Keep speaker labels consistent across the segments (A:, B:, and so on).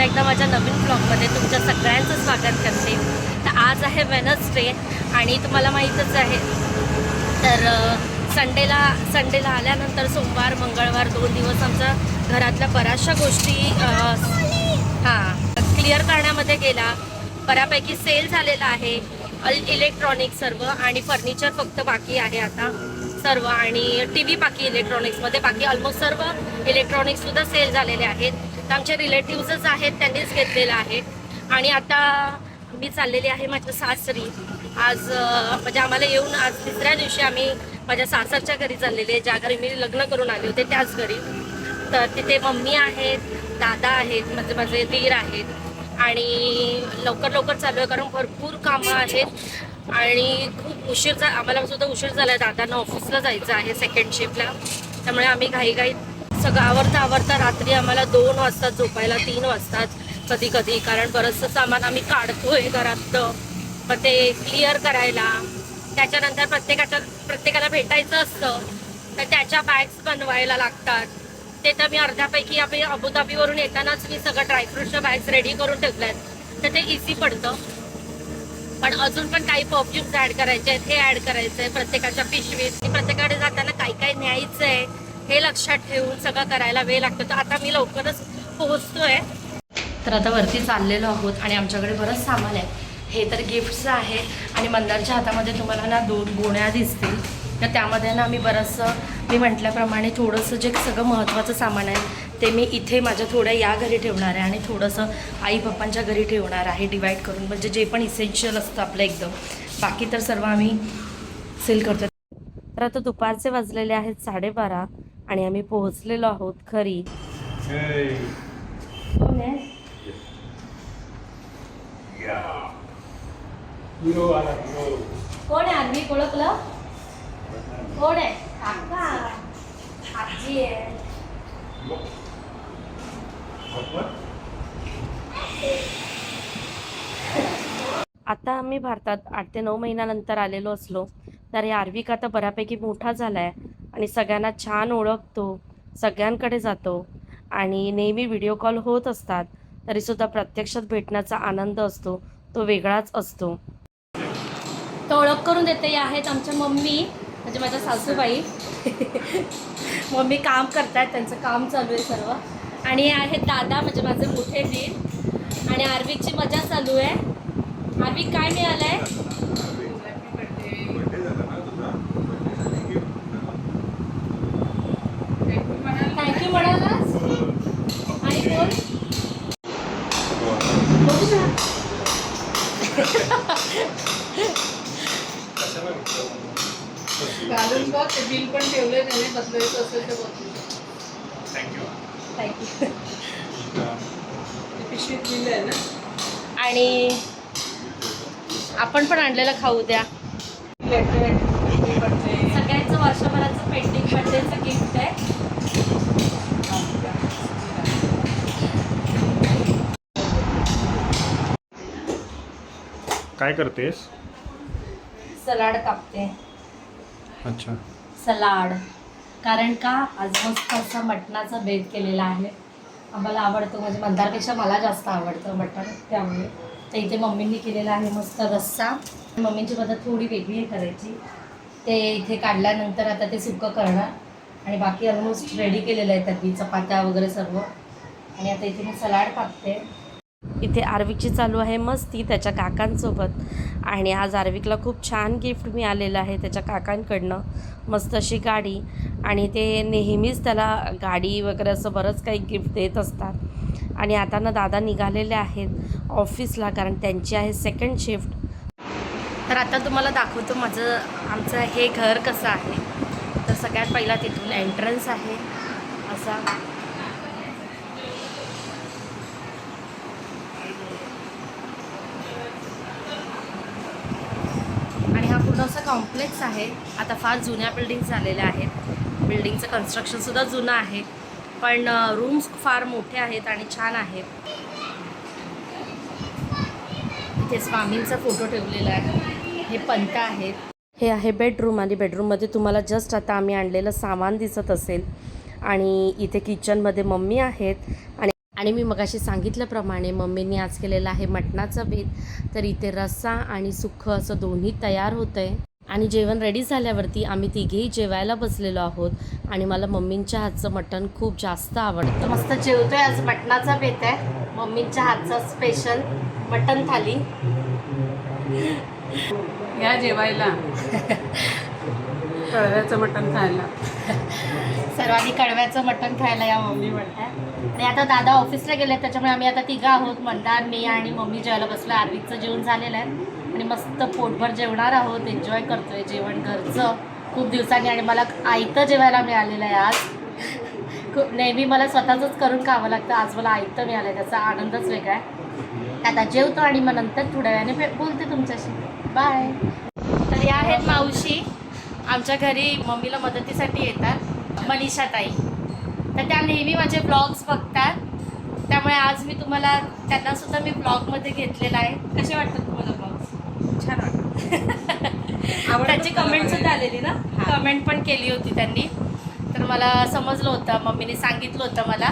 A: एकदा माझ्या नवीन ब्लॉगमध्ये तुमच्या सगळ्यांचं स्वागत करते। तर आज आहे वेनसडे आणि तुम्हाला माहीतच आहे, तर संडेला आल्यानंतर सोमवार मंगळवार 2 दिवस आमच्या घरातल्या बऱ्याचशा गोष्टी क्लिअर करण्यामध्ये गेला। बऱ्यापैकी सेल झालेला आहे, इलेक्ट्रॉनिक सर्व आणि फर्निचर फक्त बाकी आहे आता सर्व, आणि टी व्ही बाकी इलेक्ट्रॉनिक्समध्ये, बाकी ऑलमोस्ट सर्व इलेक्ट्रॉनिक्ससुद्धा सेल झालेले आहेत। तर आमचे रिलेटिव्हजच आहेत, त्यांनीच घेतलेलं आहे। आणि आता मी चाललेली आहे माझ्या सासरी। आज म्हणजे आम्हाला येऊन आज तिसऱ्या दिवशी आम्ही माझ्या सासरच्या घरी चाललेले आहे, ज्या घरी मी लग्न करून आले होते त्याच घरी। तर तिथे मम्मी आहेत, दादा आहेत, म्हणजे माझे दीर आहेत आणि लवकर चालू आहे कारण भरपूर कामं आहेत आणि खूप आम्हाला सुद्धा उशीर झाला आहे। दादांना ऑफिसला जायचं आहे सेकंड शिफ्टला, त्यामुळे आम्ही घाईघाईत सगळं आवरता रात्री आम्हाला 2 वाजतात झोपायला, 3 वाजतात कधी कारण बरंचसं सामान आम्ही काढतोय घरातलं, मग ते क्लिअर करायला, त्याच्यानंतर प्रत्येकाला भेटायचं असतं तर त्याच्या बॅग्स बनवायला लागतात। ते तर मी अर्ध्यापैकी आम्ही अबुधाबीवरून येतानाच मी सगळं ड्रायफ्रूटच्या बॅग्स रेडी करून ठेवल्यात, तर ते इझी पडतं। पण अजून पण काही परफ्यूम्स ॲड करायचे आहेत, हे ॲड करायचं आहे, प्रत्येकाच्या पिशवीत प्रत्येकाकडे जाताना काय न्यायचं आहे हे लक्षात ठेवून सगळं करायला वेळ लागतो। तर आता मी लवकरच पोहोचतोय, तर आता वरती चाललेलो आहोत आणि आमच्याकडे बरंच सामान आहे। हे तर गिफ्ट्स आहे आणि मंदारच्या हातामध्ये तुम्हाला ना 2 गोण्या दिसतील, तर त्यामध्ये ना मी बरंचसं मी म्हटल्याप्रमाणे थोडंसं जे सगळं महत्त्वाचं सामान आहे ते मी इथे माझ्या थोड्या या घरी ठेवणार आहे आणि थोडंसं आई पप्पांच्या घरी ठेवणार आहे डिवाईड करून, म्हणजे जे पण इसेन्शियल असतं आपलं एकदम, बाकी तर सर्व आम्ही सेल करतो। तर आता दुपारचे वाजलेले आहेत 12:30 आणि आम्ही पोहोचलेलो आहोत घरी। कोण आहे आम्ही ओळखलं? कोण आहे? काका, आजी आहे। आता आम्ही भारतात 8 ते 9 महिन्यानंतर आलेलो असलो तरी आर्विक आता बऱ्यापैकी मोठा झाला आहे आणि सगळ्यांना छान ओळखतो, सगळ्यांकडे जातो आणि नेहमी व्हिडिओ कॉल होत असतात, तरीसुद्धा प्रत्यक्षात भेटण्याचा आनंद असतो तो वेगळाच असतो। तो ओळख करून देते आहेत आमच्या मम्मी, म्हणजे माझ्या सासूबाई मम्मी काम करतात, त्यांचं काम चालू आहे सर्व, आणि हे आहेत दादा म्हणजे माझे मोठे दीर, आणि आर्विकची मजा चालू आहे। आर्विक काय मिळालं आहे? थँक्यू म्हणालास आणि बोल
B: घालून बघ, ते बिल पण ठेवले त्याने, बदलायचं असेल तर बदलू।
A: थँक्यू।
B: पिशवीत बिल आहे ना,
A: आणि आपण पण आणलेलं खाऊ द्या। सगळ्यांचं वर्षभराचं पेंटिंग बर्थडेचं गिफ्ट आहे।
C: काय करतेस?
A: सलाड कापते।
B: अच्छा,
A: सलाड, कारण का आज मस्त असा मटणाचा बेत केलेला आहे, आम्हाला आवडतो, म्हणजे मंदारपेक्षा मला जास्त आवडतं मटण, त्यामुळे तर इथे मम्मींनी केलेला आहे मस्त रस्सा। मम्मींची पद्धत थोडी वेगळी आहे करायची, ते इथे काढल्यानंतर आता ते सुकं करणार आणि बाकी ऑलमोस्ट रेडी केलेलं आहे, त्यातली चपात्या वगैरे सर्व, आणि आता इथे मी सलाड कापते। इथे आर्विकची चालू आहे मस्ती त्याच्या काकांसोबत, आणि आज आर्विकला खूप छान गिफ्ट मिळालेलं आहे त्याच्या काकांकडनं, मस्त अशी गाडी, आणि ते नेहमीच त्याला गाडी वगैरे असं बरंच काही गिफ्ट देत असतात। आणि आता ना दादा निघालेले आहेत ऑफिसला कारण त्यांची आहे सेकंड शिफ्ट। तर आता तुम्हाला दाखवतो आमचं हे घर कसं आहे। तर सगळ्यात पहिला तिथून एंट्रन्स आहे असा, आणि हा पूर्ण असा कॉम्प्लेक्स आहे। आता फार जुन्या बिल्डिंग्स झालेल्या आहेत, बिल्डिंगचं कन्स्ट्रक्शनसुद्धा जुनं आहे, पण रूम्स फार मोठे आहेत आणि छान आहेत। इथे स्वामींचा फोटो ठेवलेला आहे, हे पंत आहेत। हे आहे बेडरूम, आणि बेडरूममध्ये तुम्हाला जस्ट आता आम्ही आणलेलं सामान दिसत असेल, आणि इथे किचनमध्ये मम्मी आहेत, आणि आणि मी मगाशी सांगितल्याप्रमाणे मम्मींनी आज केलेला आहे मटणाचा बेत. तर इथे रस्सा आणि सुक्खं असं दोन्ही तयार होतं आहे. आणि जेवण रेडी झाल्यावरती आम्ही तिघेही जेवायला बसलेलो आहोत. आणि मला मम्मींच्या हातचं मटण खूप जास्त आवडतं. मस्त जेवतोय. आज मटणाचा बेत आहे, मम्मींच्या हातचा स्पेशल मटण थाली.
B: या जेवायला कळव्याचं मटण खायला.
A: सर्वांनी कळव्याचं मटण खायला या मम्मी म्हणतात. आणि आता दादा ऑफिसला गेले, त्याच्यामुळे आम्ही आता तिघं आहोत, मंदार, मी आणि मम्मी जेवायला बसलो. आर्विकचं जेवण झालेलं आहे आणि मस्त पोटभर जेवणार आहोत. एन्जॉय करतोय जेवण घरचं खूप दिवसांनी. आणि मला आयतं जेवायला मिळालेलं आहे आज. खूप नेहमी मला स्वतःचंच करून खावं लागतं, आज मला आयतं मिळालं आहे, त्याचा आनंदच वेगळा आहे. आता जेवतो आणि मग नंतर थोड्या वेळाने बोलते तुमच्याशी. बाय. तर या आहेत मावशी, आमच्या घरी मम्मीला मदतीसाठी येतात, मनीषा ताई. तर त्या नेहमी माझे ब्लॉग्स बघतात, त्यामुळे आज मी तुम्हाला त्यांनासुद्धा मी ब्लॉगमध्ये घेतलेला आहे. कसे वाटतात तुम्हाला ब्लॉग्स?
B: छान वाटतं.
A: त्याची कमेंटसुद्धा आलेली ना, कमेंट पण केली होती त्यांनी. तर मला समजलं होतं, मम्मीने सांगितलं होतं मला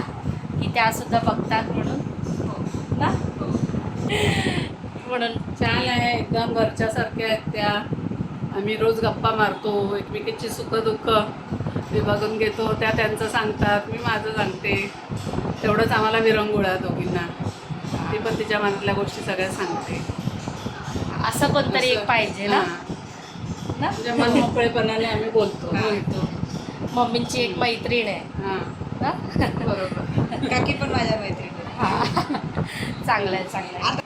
A: की त्यासुद्धा बघतात म्हणून ना, म्हणून
B: छान आहे, एकदम घरच्यासारख्या आहेत त्या. आम्ही रोज गप्पा मारतो, एकमेकीची सुखदुःख विभागून घेतो. त्या त्यांचं सांगतात, मी माझं सांगते. तेवढंच आम्हाला विरंगुळा दोघींना. ती पण तिच्या मनातल्या गोष्टी सगळ्या सांगते.
A: असं कोणतरी एक पाहिजे ना.
B: ना म्हणजे मनमोकळेपणाने आम्ही बोलतो.
A: मम्मींची एक मैत्रीण आहे
B: हां,
A: ना.
B: बरोबर.
C: काकी पण माझ्या मैत्रिणी.
A: चांगलं आहे, चांगलं आहे.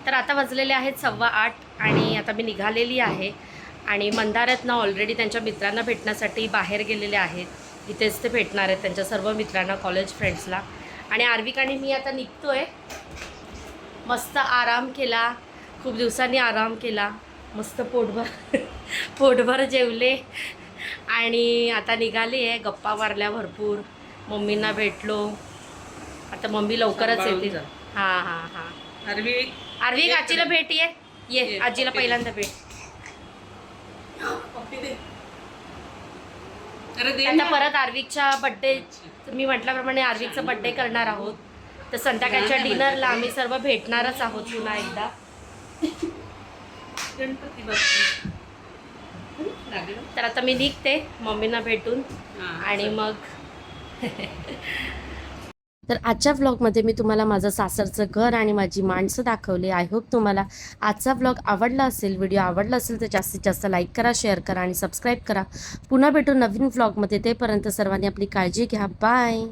A: तर आता वाजलेले आहेत 8:15 आणि आता मी निघालेली आहे. आणि मंदारात ना ऑलरेडी त्यांच्या मित्रांना भेटण्यासाठी बाहेर गेलेले आहेत. इथेच ते भेटणार आहेत त्यांच्या सर्व मित्रांना, कॉलेज फ्रेंड्सला. आणि आर्विक आणि मी आता निघतोय. मस्त आराम केला, खूप दिवसांनी आराम केला. मस्त पोटभर जेवले आणि आता निघाली आहे. गप्पा मारल्या भरपूर, मम्मींना भेटलो. आता मम्मी लवकरच
B: सांभाळून
A: येते.
B: जा.
A: हां.
B: आर्विक
A: आर्विक आजीला भेट. ये आजीला पहिल्यांदा भेट.
B: अरे दे
A: आता
B: ना.
A: परत आर्विकच्या बड्डे, मी म्हटल्याप्रमाणे आर्विकचा बड्डे करणार आहोत. तर संध्याकाळच्या डिनरला आम्ही सर्व भेटणारच आहोत पुन्हा एकदा.
B: गणपती बाप्पा.
A: तर आता मी निघते मम्मींना भेटून
B: हां,
A: आणि मग तर आजच्या व्लॉगमध्ये मी तुम्हाला माझं सासरचं घर आणि माझी माणसं दाखवली. आय होप तुम्हाला आजचा व्लॉग आवडला असेल. व्हिडिओ आवडला असेल तर जास्तीत जास्त लाईक करा, शेअर करा आणि सबस्क्राईब करा. पुन्हा भेटू नवीन व्लॉगमध्ये. तेपर्यंत सर्वांनी आपली काळजी घ्या. बाय.